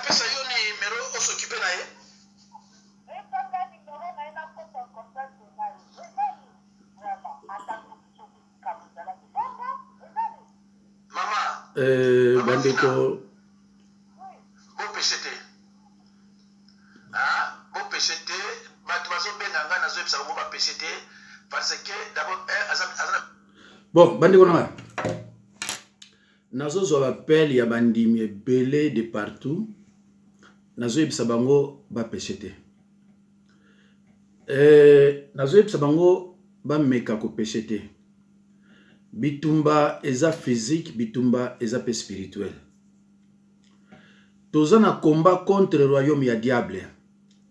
pesa yo numéro s'occuper na ye. Maman. Bandeko. Bon PCT. Ah, bon PCT. Batuazo benanga na zo epsa ko ba PCT parce que d'abord bon, bandeko na. Nazo zo appel ya bandimi belé de partout. Nazo epsa bango ba PCT. Nazo epsa bango ba meka ko PCT. Bitumba eza physique, bitumba eza pe spirituel. Toza na combat contre le royaume ya diable.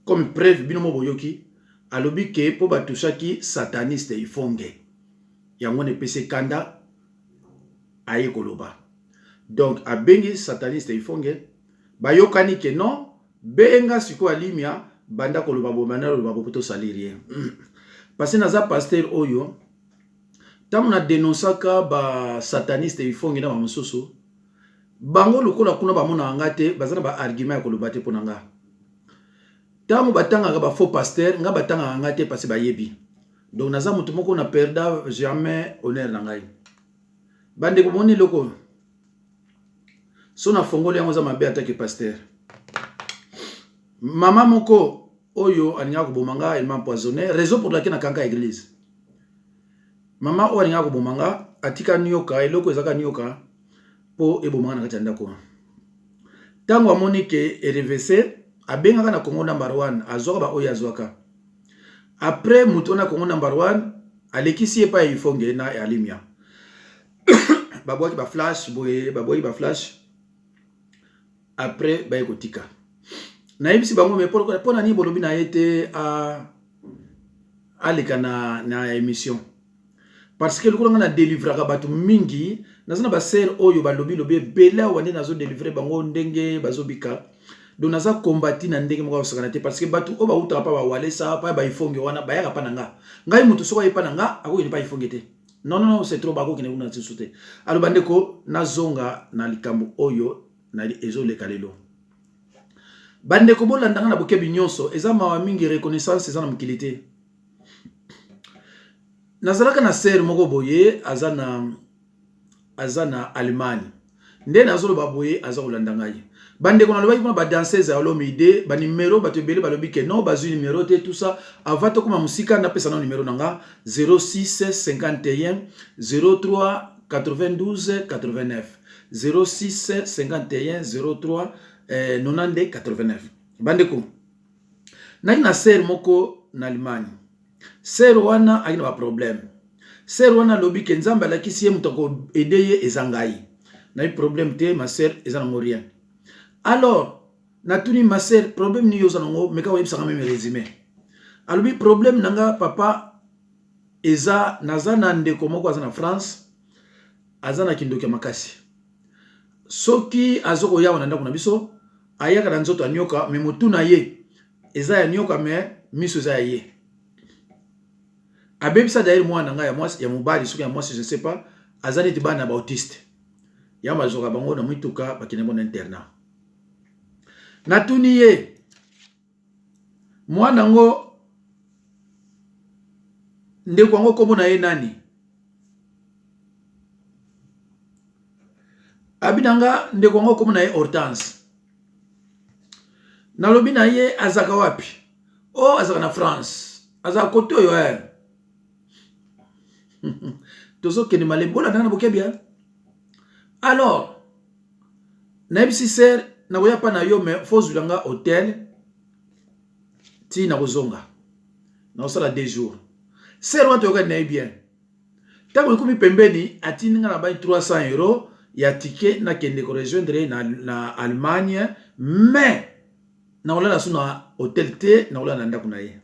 Comme preuve binomo boyoki, alobi ke po batushaki sataniste ifonge. Yango ne pese kanda aye koloba. Donc abengi sataniste ifonge, bayokani ke non, benga siko alimia banda koloba bomana koloba poto salir. Parce naza pasteur oyo tant on a dénoncé que ba sataniste ifonge na ba mususu bango lokola kuna ba mona ngate bazana ba argument ya kolobate ponanga. Tant batanga ba faux pasteur nga batanga ngate parce ba yebi. Donc naza mutu moko na perda jamais honneur na ngai. Bande ko moni loko. Sona fongoli yango za mabe attaque pasteur. Mama moko oyo anya ko bomanga il m'a empoisonné, raison pour laquelle na kanka église. Mama o alinga ko bomanga atika nyoka eloko ezaka nyoka po ebomanga na kati ya ndako. Tango amoni ke RVC abengaka na Congo number 1 azoka ba oyo azwaka. Après mutona Congo number 1 alekisi epa ifonge na alimia. Babwaki ba flash boye babwaki ba flash. Après ba ekotika. Na yebisi bango me pona ni bolobi na yete a alika na émission. Parce que le gouvernement a délivré batu mingi, nazana ba ser oyo ba lobi bela wande nazo délivrer bango ndenge bazobika. Donc naza combattre na ndenge moko sakana te parce que batu oba uta pa ba wale sa pa ba ifonge wana ba yaka pa nanga. Ngai mutu soko yepa nanga ako ni pa ifonge te. Non, c'est trop bako kine una tsuté. Alo bandeko nazonga na likambo oyo na ezo le kalelo. Bandeko bolanda na bokebi nyonso eza mawa mingi reconnaissance eza na mukilité. Nazalaka na ser moko boye azana Allemagne. Nde nazolo baboye aza kolanda ngai. Bande ko na loba kuna ba danseuse alomi ide ba numéro ba tebele ba lobi ke non bazu numéro te tout ça avato kuma musika na pesa na numéro nanga 06 51 03 92 89 06 51 03 90 89. Bande ko na ser moko na Allemagne. Ser wana aina ba problème. Ser wana lobi ke nzamba la kisi ye mutako edeye ezangai. Na problème te ma sœur ezana morien. Alors natuni ma sœur problème ni yoza nango meka websa ka même résumé. Alobi problème nanga papa eza nazana ndeko moko azana France azana kindoki makasi. Soki azoko yawa na ndako na biso ayaka na nzoto anyoka me mutuna ye eza ya nyoka me miso eza ye. Abebisa d'ailleurs moi nanga ya mwasi ya mobali soki ya mwasi je sais pas azali tibana ba autiste. Ya mazoka bango na mwituka bakine bona internat. Natuni ye mwana ngo ndeko ngo kombo na ye nani? Abinanga ndeko ngo kombo na ye Hortense. Nalobi na ye azaka wapi? Oh azaka na France. Azaka koto yo Tozo kene malembola na bokebia. Alors, naibisi ser na goya pa na yo me fozulanga hôtel ti na kozonga. Na osala 2 jours. Ser wa to ka na bien. Tango komi pembeni atininga na ba 300 € ya ticket na kende ko rejoindre na Allemagne mais na ola suna hôtel te na ola na ndako na ye.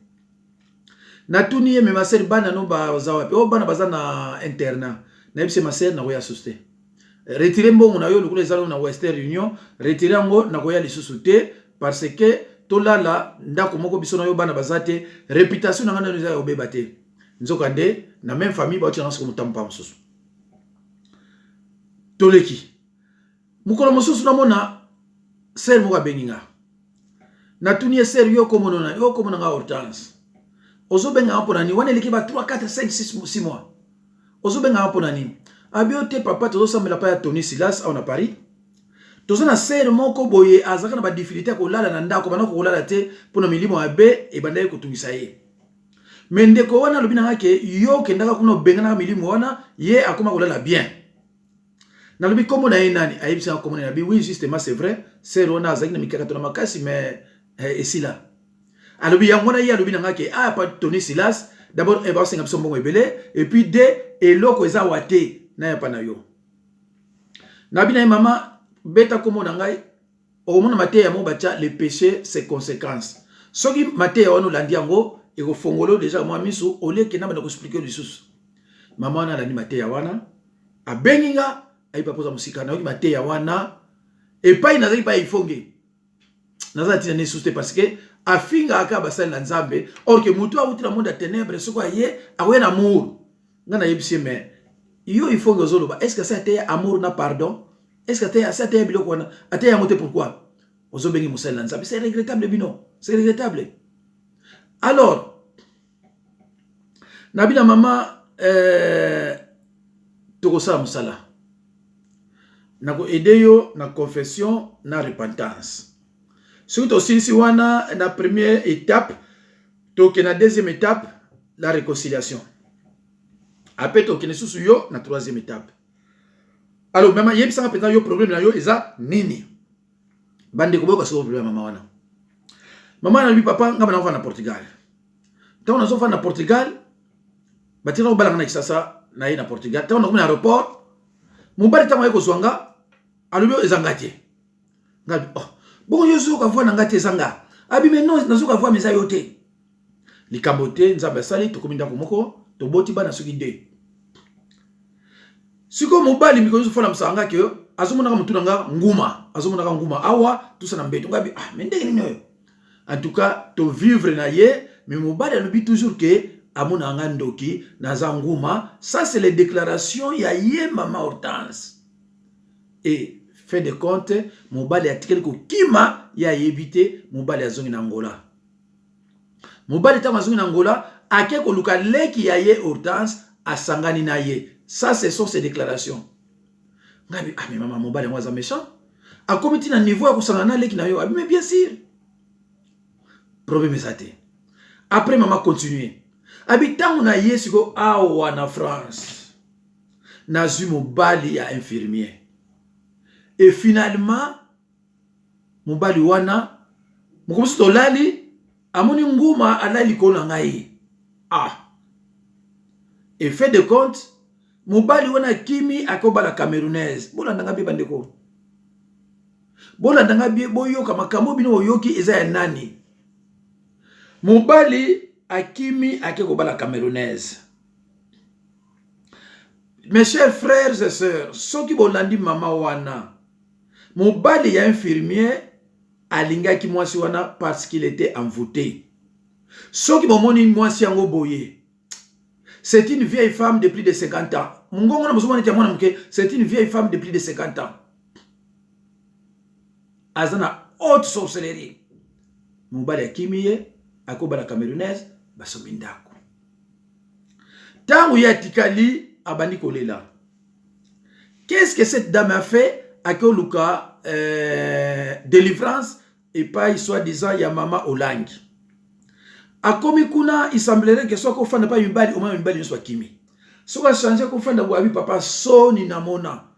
Natuni ye me ma ser bana no ba zawa pe o bana bazana internat. Na yebise ma ser na goya susté. Retirer mbongo na yo lokolo ezalo na Western Union, retirer ngo na koya lisusu te parce que tolala ndako moko biso na yo bana bazate réputation na ngana nza obeba te. Nzokande na même famille ba otina nsko mutampa mususu. Toleki. Mukolo mususu na mona ser mo benginga na tunie ser yo komo na nga Hortense ozo benga mpona ni wana eleki ba 3 4 5 6 mois ozo benga mpona ni abio te papa tozo sambela pa ya Tony Silas au na Paris tozo na ser moko boye azaka na ba difficulté ko lala na ndako bana ko lala te pona milimo abe e banda ko tungisa ye mendeko wana lobina ngake yo kendaka kuno benga na milimo wana ye akoma ko lala bien na lobi komo na nani ayibisa komo na bi oui justement c'est vrai ser wana azaki na mikaka to na makasi mais esila alobi yangona ya lobi ngake a pa Tony Silas d'abord e ba senga biso mbongo ebele et puis de eloko eza wate na ya pa na yo na bina mama beta komo na ngai o mona mate ya mo bacha les péchés ses conséquences soki mate ya wana landi yango e ko fongolo déjà moi miso au lieu que na bana ko expliquer les choses mama na landi mate ya wana a benginga ai pa poza musika na oki mate ya wana e pa ina zaki pa ifonge naza tina ne souste parce que afinga aka basali na nzambe or que mutu awuti na monde ya ténèbres soko aye awe na amour ngana yebisi mais yo ifonge ozoloba est-ce que ça était amour na pardon est-ce que ça était biloko wana ate ya mote pourquoi ozobengi musali na nzambe c'est regrettable bino c'est regrettable alors nabina mama tokosala musala nako aider yo na confession na repentance surtout aussi wana na première étape toke na deuxième étape la réconciliation après toke ne susu yo na troisième étape alors mama yebisa penza yo problème na yo eza nini bande ko boka so problème mama na bi papa ngaba na na Portugal tawo na so fa na Portugal batira obalanga na kisasa na na Portugal tawo na kuma na aéroport mobali tawo yeko zwanga alobi ezangati ngabi oh bon yo zo ka vona ngati ezanga abi mais non nazo ka vona meza yote likambote nzamba sali to kominda ko moko to boti bana soki de siko mobali miko zo fona msanga ke azomona ka mutuna nga nguma awa tusa na mbeto ngabi ah mais ndenge nini yo en tout cas to vivre na ye mais mobali alobi toujours que amona nga ndoki na za nguma ça c'est les déclarations ya ye mama Hortense et fait de compte mobali atikeli ko kima ya yebite mobali azongi na Angola mobali ta azongi na Angola ake ko luka leki ya ye Hortense asangani na ye ça ce sont ces déclarations ngabi ah mais maman mobali moi za méchant a comité na niveau ya kusangana leki na yo abi mais bien sûr problème ezate après maman continuer abi tangu na yesiko awa na France na zu mobali ya infirmier. Et finalement, mobali wana, mukomusi tolali, amoni nguma alali kona ngai. Ah. Et fait de compte, mobali wana kimi akobala camerounaise. Bola ndanga bi bandeko. Bola ndanga bi boyoka makambo bino oyoki eza ya nani. Mobali akimi akobala camerounaise. Mes chers frères et sœurs, ceux qui bolandi mama wana, mobali ya infirmier alingaki mwasi wana parce qu'il était envoûté. Ceux qui bomoni mwasi yango boye, c'est une vieille femme de plus de 50 ans. Mungongo na muzumani tia mwana mke, c'est une vieille femme de plus de 50 ans. Azana haute sorcellerie. Mobali ya kimiye akobala camerounaise basomindako. Tangu ya tikali abani kolela. Qu'est-ce que cette dame a fait? Akoluka délivrance et pas soi-disant ya mama Olangi. Akomi kuna il semblerait que soit qu'on fanda pas mbali au moins mbali soit kimi. Soit changer qu'on fanda boabi papa soni na mona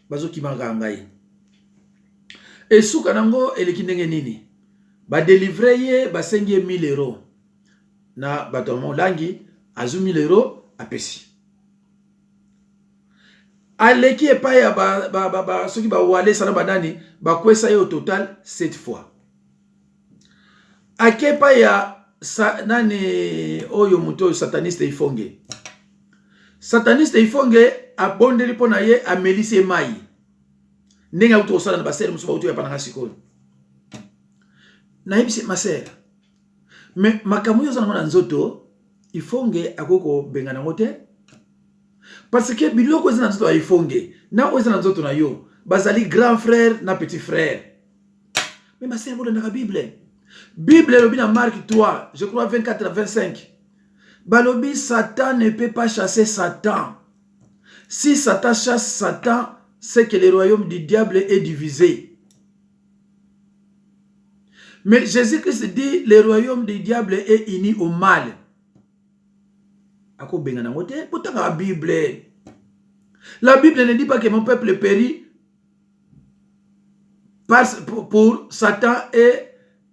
bazo kimanga ngai. Et suka nango elekindenge nini? Ba délivrer ye ba sengi 1000 euros. Na bato Olangi azu 1000 euros apesi. Aleki epa ya soki ba wale sana banani ba kwesa ye au total 7 fois. Akepa ya nani oyo muto sataniste ifonge. Sataniste ifonge abondeli pona ye amelisi mai. Nenga uto sala na basere muso ba uto ya pananga sikoyo. Na yebisi masere. Mais makamuyo zana na nzoto ifonge akoko bengana ngote. Parce que biloko ezana nzoto ifonge na ozana nzoto na yo bazali grand frère na petit frère. Mais ma sœur, dans la Bible. Bible, le dans Marc 3, je crois 24 à 25. Balobi, Satan ne peut pas chasser Satan. Si Satan chasse Satan, c'est que le royaume du diable est divisé. Mais Jésus-Christ dit, le royaume du diable est uni au mal. Ako benga nango te, pourtant la Bible. La Bible ne dit pas que mon peuple périt pour Satan et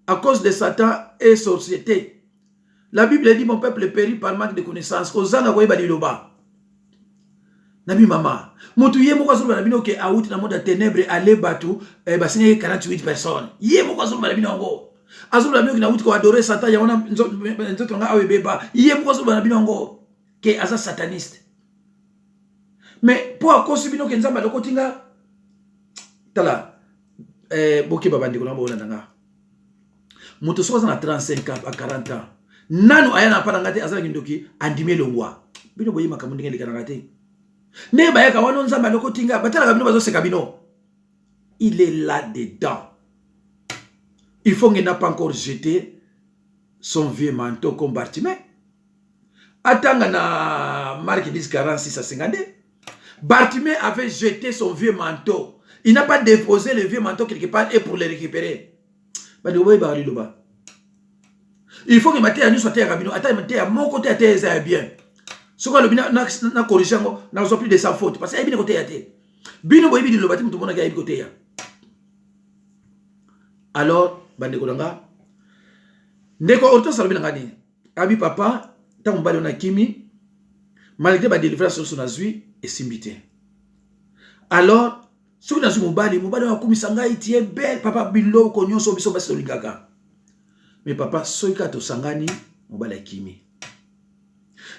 à cause de Satan et société. La Bible dit mon peuple périt par manque de connaissances. Ozanga koyeba liloba. Nabi mama. Mutu ye moko azulu banabino ke awuti na monde ténèbres ale batu basinye 48 personnes. Ye moko azulu banabino ngo. Azulu banabino na wuti ko adorer Satan ya wana nzoto nga awe beba. Ye moko azulu banabino ngo ke asa sataniste. Mais pour akosi bino ke nzamba lokotinga tala boki babandi ko na bona nga. Mutu soza na 35 ans à 40 ans. Nanu ayana pa ngate azala kindoki andime longwa. Bino boyi makamundi ngeli kana ngate. Ne bayaka wana nzamba lokotinga batala kabino bazo seka bino. Il est là dedans. Il faut qu'il n'a pas encore jeté son vieux manteau comme Bartimée. Attends na Marc 10 46 à 52. Bartimée avait jeté son vieux manteau. Il n'a pas déposé le vieux manteau quelque part et pour le récupérer. Il faut que ma terre soit terre rabino. Attends, ma terre, mon côté à terre est bien. Ce qu'on a na corrigé, n'a plus de sa faute. Parce qu'il y a bien côté à terre. Bino boy bino bâtiment tout le monde a bien côté. Alors, bande kolanga. Ndeko orto salobina ngani. Abi papa, tant mbalo na kimi, malgré ba délivrance sur son azui et simbité. Alors, ce que nous mobali wa kumisanga itie belle papa bilo konyo so biso basi lingaka. Mais papa soika to sangani mobali kimi.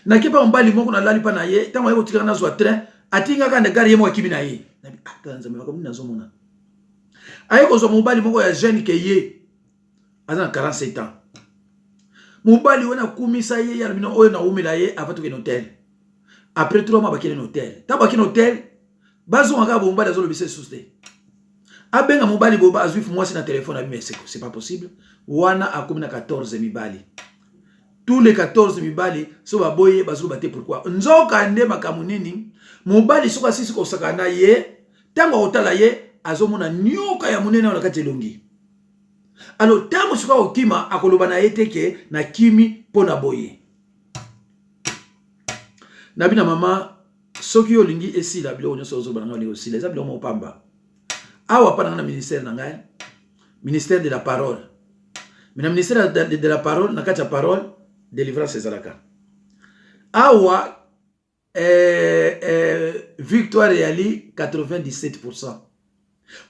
Na kepa mobali moko na lali pa na ye, tango yebo tikana zo train, atinga ka na gari yemo kimi na ye. Nabi atanza me bakomi nazo mona. Ayeko zo mobali moko ya jeune ke ye. Azana 47 ans. Mobali wana kumisa ye ya bino oyo na umela ye avatu ke hotel. Après 3 mois bakene hotel. Ta bakene hotel bazo ngaka bomba dazo lobise souste. Abenga mobali boba azuif mwasi na téléphone abi meseko, c'est pas possible. Wana akomi na 14 mibali. Tous les 14 mibali so baboye bazo baté pourquoi? Nzoka nde makamunini mobali soka sisi ko sakana ye tango otala ye azomona nyoka ya munene na kati elongi. Alors tango soka okima akoloba na eteke na kimi pona boye. Nabina mama soki olingi esi la bilo nyonso ozo bana ngali aussi les abilo mo pamba. Awa pa na ministère na ngai. Ministère de la parole. Mais ministère de la parole na kati ya parole délivrance ezalaka. Awa victoire yali 97%.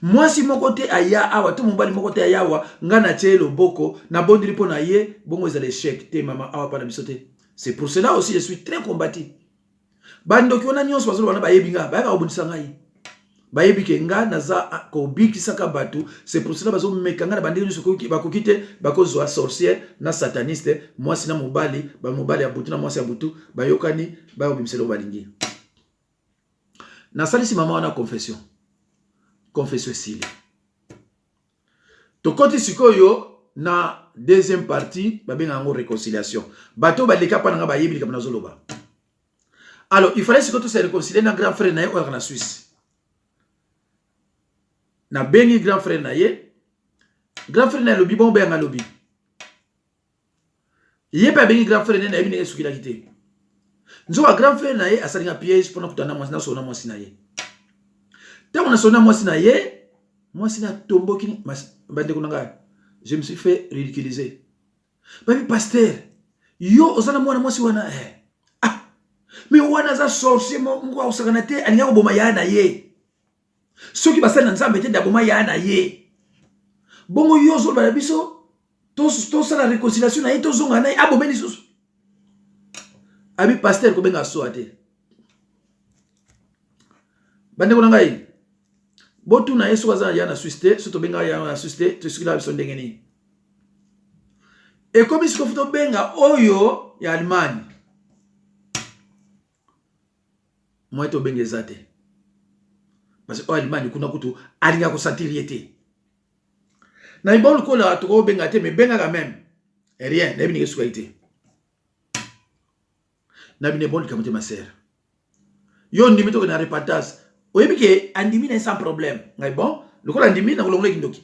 Moi si mon côté aya awa tout mon bali mon côté aya awa ngana tie loboko na bondiri po na ye bongo ezala échec te mama awa pa na bisote. C'est pour cela aussi je suis très combattu. Bando ki ona nyonso bazolo bana bayebinga bayaka obundisa ngai. Bayebike nga naza ko bikisaka batu, c'est pour cela bazo mekanga na bandeli nyonso bakokite bakozwa sorcière na sataniste mwasi na mobali ba mobali ya butu na mwasi ya butu bayokani ba obimiselo balingi. Na salisi mama wana confession. Confession sile. To koti sikoyo na deuxième partie babenga ngo réconciliation. Bato baleka pa nga bayebi kama nazoloba. Alors, il fallait que tout se réconcilier na grand frère naye ou na Suisse. Na bengi grand frère naye. Grand frère naye lobi bon benga lobi. Yé pa bengi grand frère naye bine suki la kité. Nzo wa grand frère naye asalinga piège pour na kutana mwasi na sona mwasi naye. Tant on a sona mwasi naye, mwasi na tombo kini bande kunanga. Je me suis fait ridiculiser. Babi pasteur, yo osana mwana mwasi wana mais wana za sorcier mungu ausakana te alinga ko boma ya na ye soki basala nzambe te da boma ya na ye bongo yo zo bala biso to sala réconciliation na ye to zonga na ye abomeni susu abi pasteur ko benga so ate bande ko ngai botu na yesu waza ya na Suisse so to benga ya na Suisse to sikila biso ndengeni e komi siko futo benga oyo ya Allemagne. Moi to benge zate. Parce que Allemagne kuna kutu alinga ko sentir yete. Na ibon ko la to ko benga te mais benga quand même. Rien, na bini kesukaite. Na bini bon kamate ma sœur. Yo ndimi to na repartage. Oyebi ke andimi na sans problème. Ngai bon, le ko andimi na kolongole kindoki.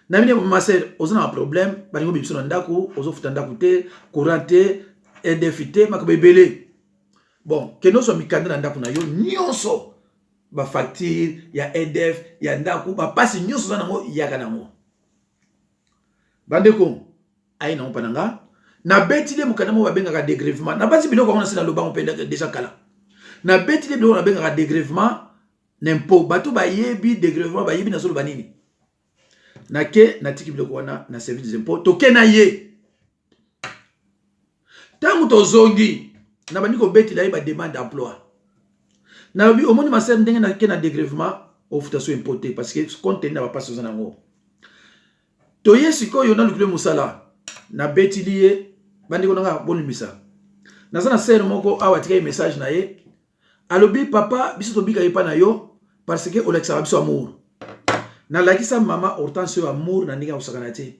Na bini ma sœur, ozana problème, ba ngo bibiso na ndako, ozo futa ndako te, courant te, edefite makabebele. Bon, keno so mikanda na ndako na yo nyonso. Ba facture ya EDF ya ndako ba pasi nyonso za nango yaka nango. Bandeko ayi na mpananga na betile mukana mo babenga dégrèvement na basi biloko on sina lobango penda déjà kala na betile biloko na benga dégrèvement n'impo bato ba yebi dégrèvement ba yebi na solo banini na ke na tiki biloko wana na service des impôts to ke na ye tangu to zongi na bandiko betile ba demande d'emploi na bi omoni ma sœur ndenge na ke na dégrèvement ofutation impoté parce que compte na ba passe za nango toye sikoyo na lukule musala na betiliye bandiko nanga bolimisa nazana sœur moko awa tika message na ye alobi papa biso to bika yepa na yo parce que olexa biso amour na lakisa mama Hortense amour na ndinga usakana te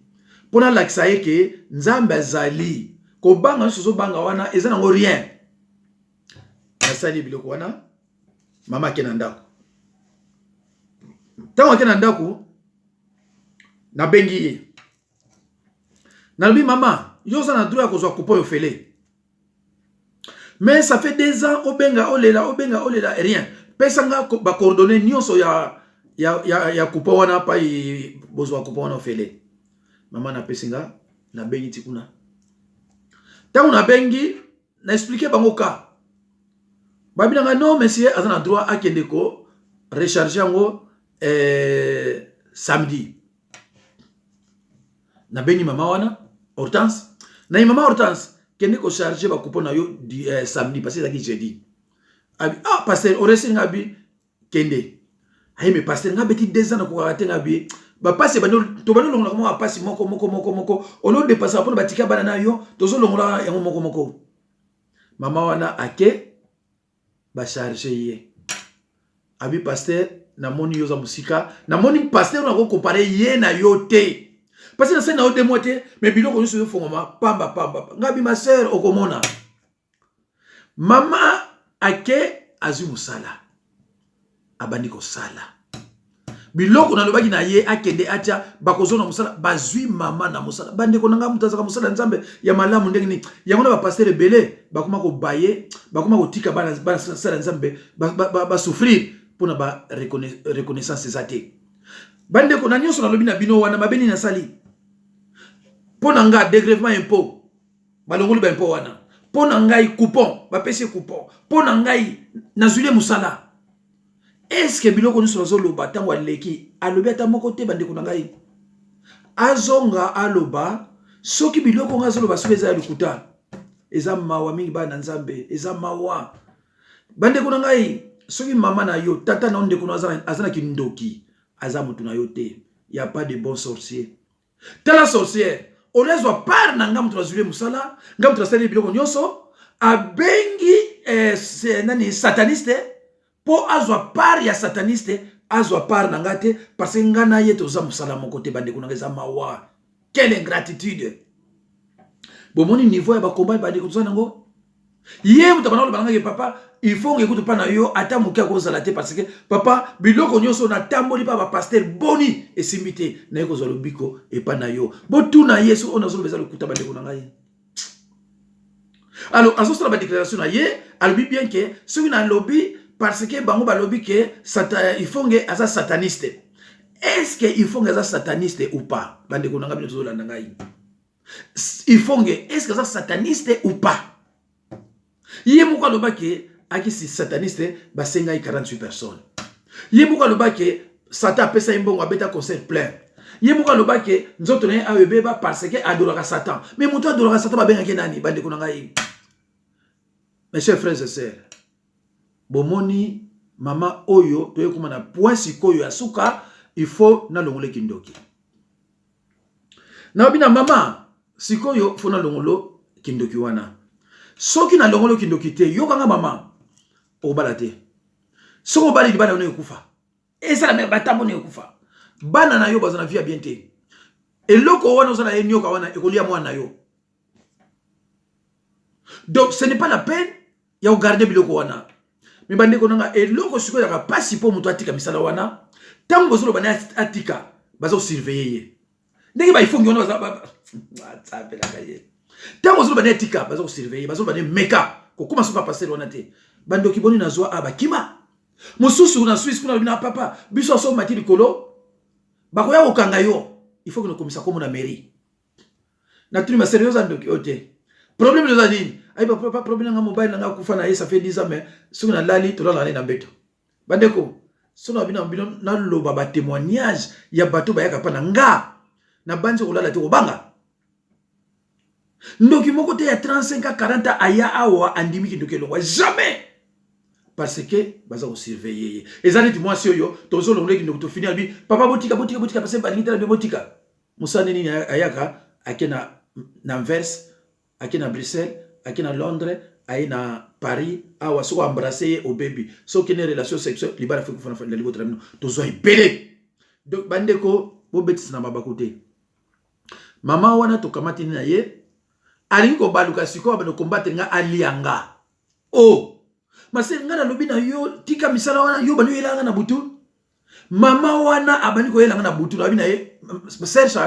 pona lakisa ye ke nzambe azali ko banga soso banga wana ezana ngo rien na sali biloko wana mama kenandako tango kenandako na bengi ye nalobi mama yo za na droit ko zwa coupon yo fele mais ça fait 2 ans obenga olela rien pesanga ba coordonner nyonso ya coupon wana pa bozwa coupon wana fele mama na pesinga na bengi tikuna tango na bengi na expliquer bango ka babinanga non monsieur azana droit akende ko recharger ngo samedi na bengi mama wana Hortense na mama Hortense kende ko charger ba coupon na yo samedi parce que ça jeudi abi pasteur oresi ngabi kende ay me pasteur ngabi ti 2 ans na ko rater ngabi ba passe ba to ba longola mo passe moko ono dépasser pour batika bana na yo tozo longola yango moko mama wana ake ba charger ye abi pasteur na moni yo za musika na moni pasteur na ko comparer ye na yo te parce que na sena o demote mais biloko yo so fongoma pamba ngabi ma sœur okomona mama ake azu musala abandi ko sala biloko na lobaki na ye akende atia bakozo na musala bazui mama na musala bande ko nanga mutazaka musala nzambe ya malamu ndenge ni yango na ba pasteur ebele bakoma ko baye bakoma ko tika bana sala nzambe ba souffrir pona ba reconnaissance zate bande ko na nyonso na lobi na bino wana mabeni na sali pona nga dégrèvement impôt balongoli ba impôt wana pona ngai coupon ba pesi coupon pona ngai nazule musala. Est-ce que biloko nyonso bazoloba tango aleki alobi ata moko te bandeko na ngai azonga aloba soki biloko nga azoloba soki eza ya lukuta eza mawa mingi bana nzambe eza mawa bandeko na ngai soki mama na yo tata na ndeko na azana kindoki aza mutu na yo te ya pas de bon sorcier tala sorcière olezwa par na nga mutu nazule musala nga mutu asali biloko nyonso abengi nani sataniste po azwa par ya sataniste azwa par na ngate parce que ngana yeto za musala moko te bande kuna ngeza mawa quelle ingratitude bomoni niveau ya ba combat bande kuna nango ye mutabana lo bananga papa il faut ngekutu pa na yo ata mukia ko zala te parce que papa biloko nyonso na tamboli pa ba pasteur boni esimite na yeko zalo biko e pa na yo botu na yesu ona zolo bezalo kuta bande kuna ngai. Alors azo sala ba déclaration na ye albi bien que celui na lobby parce que bango balobi que il faut que asa sataniste. Est-ce que il faut que asa sataniste ou pas? Bande ko nanga bino zolanda ngai. Il faut que est-ce que asa sataniste ou pas? Yé moko loba que aki si sataniste ba senga 48 personnes. Yé moko loba que Satan pesa imbongo abeta concert plein. Yé moko loba que nzoto na awebe ba parce que adoraka Satan. Mais moto adoraka Satan ba benga kenani bande ko ngai. Mes chers frères et sœurs, bomoni mama oyo toye kuma na point sikoyo asuka il faut na longole kindoki na bina mama sikoyo fona longolo kindoki wana soki na longolo kindoki te yokanga mama obalate soko bali bana one kufa esa la me batambo ne kufa bana na yo bazana via bien te eloko wana ozana enyoka wana ekolia mwana yo. Donc ce n'est pas la peine ya garder biloko wana. Mais bande ko nanga eloko siko ya pasi po muto atika misala wana tango bozolo bana atika bazo surveiller ye. Ndenge ba ifongi wana baza WhatsApp la kaye. Tango bozolo bana atika bazo surveiller bazo bana meka ko kuma so pa passer wana te. Bando kiboni na zwa abakima. Mususu na Suisse kuna bina papa biso so mati likolo. Bako ya okanga yo. Il faut que nous commissions comme na mairie. Na tuni ma sérieuse ndoki ote. Problème de zadine. Ay pas problème nga mobile nga kufa na ça fait 10 ans mais soki na lali to la na beto. Bandeko, sona bina bino na loba ba témoignage ya bato ba yaka pa na nga. Na banze ko lala te ko banga. Ndoki moko te ya 35 à 40 ans aya awa andimi ki ndoki lo jamais. Parce que baza ko surveiller. Ezali moi si yo tozo longole ki ndoko finir bi papa botika parce que balingi na botika. Musane ni ayaka akena na Anvers, akena Bruxelles, akena Londres, na Paris, awa soko embrasser au baby. So kene relation sexuelle libara fait ko fana la libo tramino. Tozo ibele. Donc bandeko bo betis na mabakote. Mama wana to kamati na ye alingi ko baluka siko ba no combattre nga alianga. Oh Mase ngana lobi na yo tika misala wana yo banu yelanga na butu. Mama wana abani ko yelanga na butu lobi na ye Serge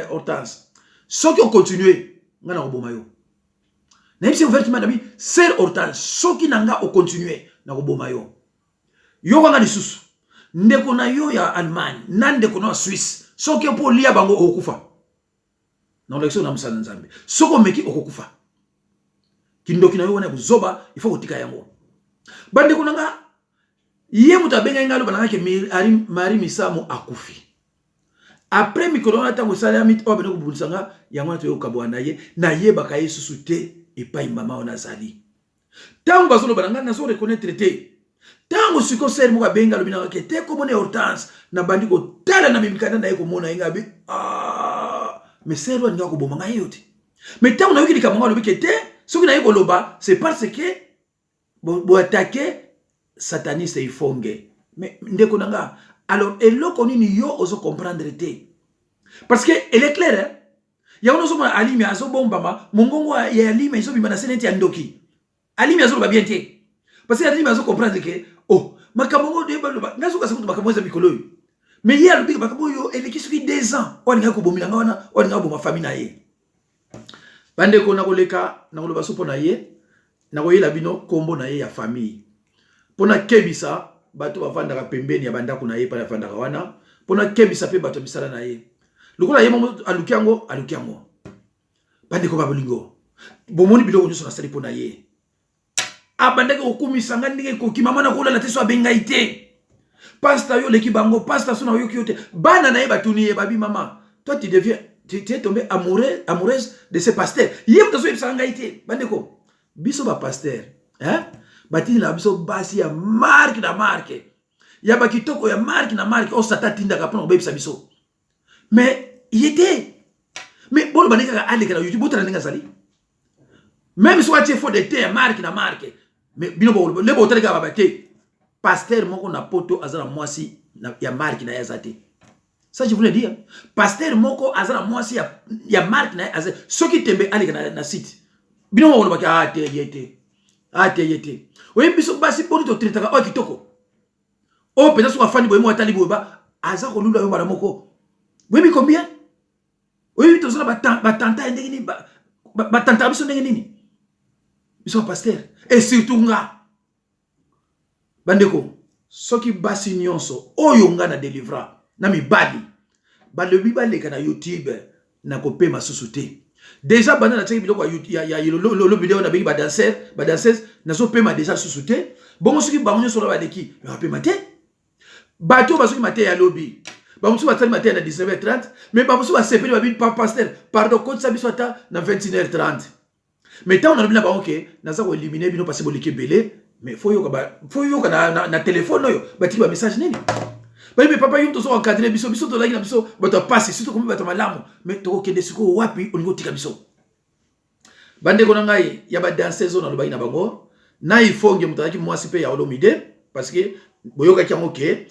Hortense. Soki on continue ngana oboma yo. Na yipsi ouvertement nabi Serge Hortense soki nanga o continue na oboma yo. Yo wanga lisusu. Ndeko na yo ya Allemagne, nandeko na Suisse. Soki po lia bango okufa. Na election na musana nzambe. Soko meki okufa. Kindoki na yo wana kuzoba ifo kotika yango. Bande kunanga ye mutabenga ngalo bananga ke mari misamo akufi. Après mikolona tango sala mit obene kubulisanga yango to yokabwana ye na ye bakaye susute epai mama ona zali. Tango bazolo bananga na so reconnaître te. Tango siko ser muka benga lo binanga ke te ko mone Hortense na bandi ko tala na mimikana na ye ko mona inga bi mais ser wa ngako bomanga yote. Mais tango na yiki kamanga lo bikete soki na ye ko loba c'est parce que bo attaquer sataniste ifonge. Mais ndeko nanga alors eloko nini yo ozo comprendre te. Parce que elle est claire hein. Ya ono zo alimi azo bombama mongongo ya alimi izo bimana seneti ya ndoki. Alimi azo ba bien te. Parce que alimi azo comprendre que oh makamongo de ba ngazo ka sakutu makamongo za mikolo. Mais ya lobika makamongo yo eleki soki 2 ans. Wani ngako bomila ngana wani ngabo mafami na ye. Bande ko na koleka na koloba sopo na ye. Na koyela bino kombo na ye ya famille. Pona kebisa bato bavandaka pembeni ya bandako na ye pa bavandaka wana. Pona kebisa pe bato bisala na ye. Lokola ye momo alukiango. Bande ko babolingo. Bomoni biloko nyuso na sali pona ye. Abandeke okumisa ngandike ko kimama na kola la teso abenga ite. Pasta yo leki bango, pasta sona yo kyote. Bana na ye batuni ye babi mama. Toi tu deviens tu es tombé amoureuse de ce pasteur. Yem taso yebsanga ite. Bande ko biso ba pasteur, hein? Batini la biso basi ya marque na marque. Ya bakitoko ya marque na marque o sata tinda ka pona obebisa biso. Mais il était. Mais bon banika ka ale kana YouTube botana ninga sali. Même si wati fo de te marque na marque. Mais bino bo le botana ka babate. Pasteur moko na poto azana mwasi ya marque na yazate. Ça je voulais dire. Pasteur moko azana mwasi ya marque na yazate. Soki tembe ale kana na site. Bino wolo baka ate yete. Oui biso basi boni to tretaka o kitoko. O pesa so afani boyemo atali boyeba aza ko lula yo bala moko. Oui mais combien? Oui to zala batanta ndenge ni batanta biso ndenge nini? Biso pasteur et surtout nga. Bandeko soki basi nyonso oyo nga na délivra na mibali. Balobi baleka na YouTube na kopema susute. Déjà bana na teki biloko ya lo vidéo na bengi ba danseuse na so pema déjà susute. Bongo soki bango nyonso ba deki ba pema te. Bato basoki mate ya lobby. Ba musu batali mate na 19h30 mais ba musu ba sepeli ba bi pasteur pardon compte ça biso ata na 21h30. Mais tant on a bien ba OK na za ko éliminer bino passer bolike belé mais faut yo ka na téléphone yo ba tiki ba message nini. Mais papa yum to so encadrer biso to la na biso bato passe surtout comme bato malamu mais to okende siko wapi oningo tika biso. Bande ko ngai ya ba danseuse na lobai na bango na ifonge mutaki mwasi pe ya Olomide parce que boyoka kiango ke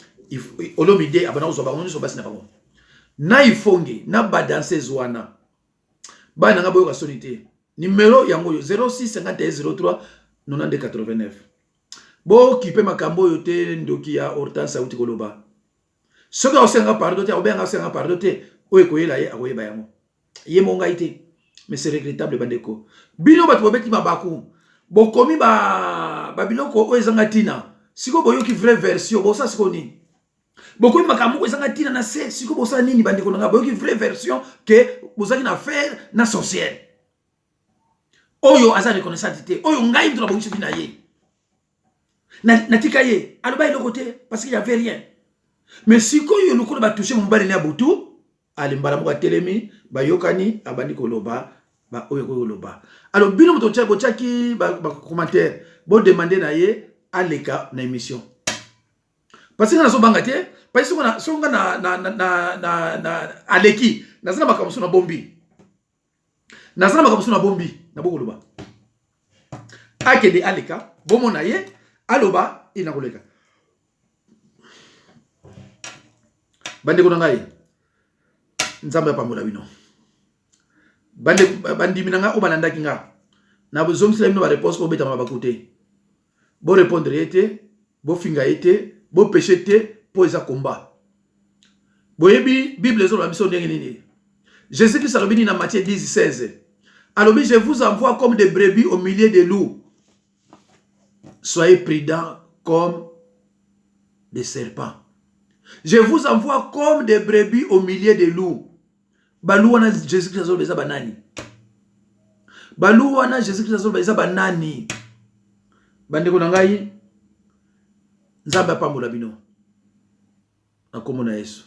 Olomide abana uzo bango so basi na bango. na ifonge na ba danseuse wana ba na ngabo yo sonité numéro yango yo 065103 9289 bo kipe makambo yo te ndoki ya Hortense Sauti Koloba soki osenga pardon te obenga osenga pardon te oye koyela ye akoyeba yango ye monga ite mais c'est regrettable bandeko bino bato bobeti mabaku bokomi ba biloko oyo ezanga tina siko boyoki vraie version bosa siko nini bokomi makambo ezanga tina na se siko bosa nini bandeko nanga boyoki vraie version que bozaki na faire na sorcière oyo aza reconnaissante te oyo ngai mtu na bongisi bina ye na tika ye aloba eloko te parce qu'il y avait rien mais siko yo lokolo ba toucher mobali na butu alimbala moko telemi bayokani abandi koloba ba oyo koloba alors bino moto tcha bochaki ba commentaire bo demander na ye aleka na émission parce que na so banga te parce que na songa na aleki na zana makamso na bombi na bokoloba akede aleka bomo na ye aloba ina koleka bande ko ngai nzambe pambola bino bandi minanga o balanda kinga na bozom sele bino ba réponse ko beta mabakote bo répondre ete bo finga ete bo péché te po eza combat boyebi bible zo la mission ndenge nini Jésus Christ alobi na Matthieu 10:16 alobi je vous envoie comme des brebis au milieu des loups soyez prudents comme des serpents. Je vous envoie comme des brebis au milieu des loups. Balouana Jésus-Christ azol beza banani. Balouana Jésus-Christ azol beza banani. Bandeko nangai nzamba pambola bino. Na komona Yesu.